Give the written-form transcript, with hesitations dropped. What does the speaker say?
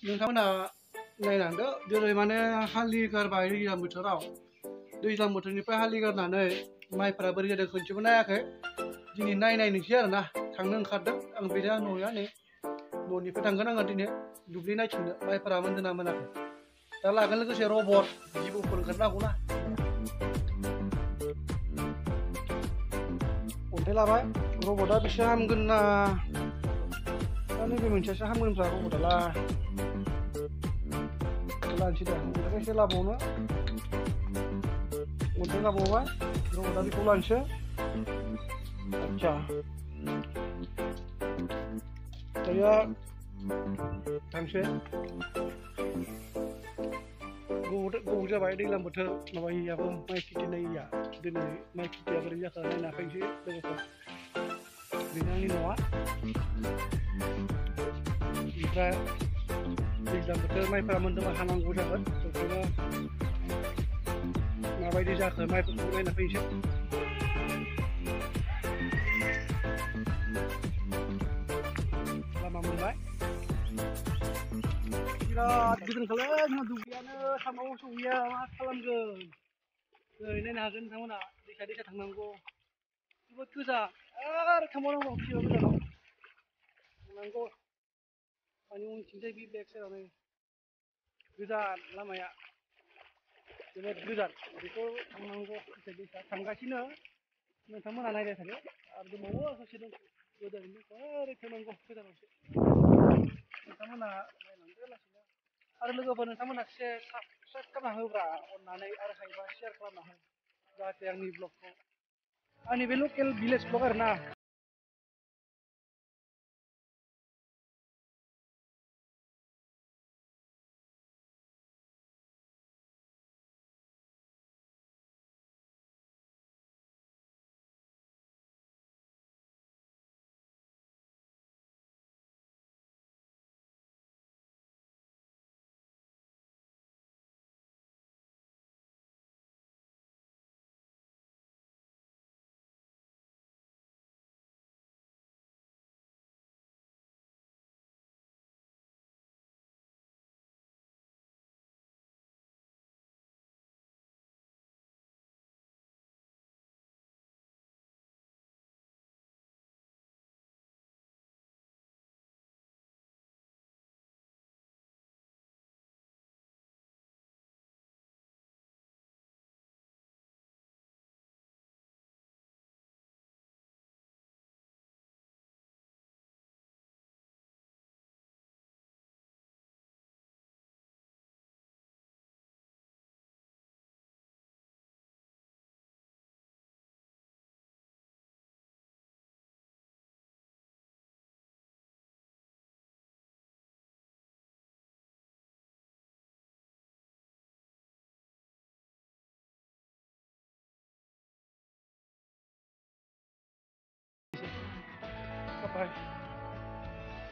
नोंथांमोना नायलांदो जेरै माने हालि गारबाय दैज्लां बोथोराव दैज्लां बोथोरनिफ्राय हालि गारनानै माइफोरा बोरै जादों खनसेबो नायाखै दिनै नायनोसै आरोना थांनो ओंखारदों आं बेनो न'या नै न'निफ्राय थांगोन आङो दिनै दुब्लि नायथिंनो माइफोरा मोनदोंना मोनाखै दा लागोन लोगोसे रबर जिबौफोर ओंखारनो हागौना अन्थाइ लाबाय रबटआ बेसे हामगोन ना दा नैबे मोनसेयासो हामगोनब्रा रबटआला लानोसै दे अन्थाइखौ एसे लाबावनो अन्थाइ लाबावबाय रबटआ बेखौ लानोसै आच्छा दायो थांसै गोबाव जाबाय दैज्लां बोथोर माबायैयाबो माइ खेथि नायैया दिनै माइ खेथिया बोरै जाखो नायना फैनोसै लोगोफोर बेनो आंनि न'आ ओमफ्राय दैज्लां बोथोर माइफोरा मोनदोंबा हानांगौ जागोन बेखायनो माबायदि जाखो माइफोरखौ नायना फैनोसै लामा मोनबाय बिराद गोजोनखालै जोंहा दुब्लियानो सामाव सहैया मा खालामगोन ओरै नायनो हागोन नोंथांमोना दैसा दैसा थांनांगौ जोबोद गोजान आरो थांबावनांगौ बेसेबा गोजानाव थांनांगौ माने उनथिंजाय बे बेक साइडआवनो गोजान लामाया जोबोद गोजान बेखौ थांनांगौ दैसा दैसा थांगासिनो नोंथांमोना नायबाय थादो आरो दंबावो ससे दं गोजानैनो ओरै थांनांगौ गोजानावसो नोंथांमोना नायलांदो लासैनो आरो लोगोफोर नोंथांमोना साबस्क्राइब खालामना होब्रा अननानै आरो हायोबा शेयार खालामना हो जाहाथे आंनि ब्लगखौ आंनि बे लकेल भिलेज ब्लग आरोना Bye.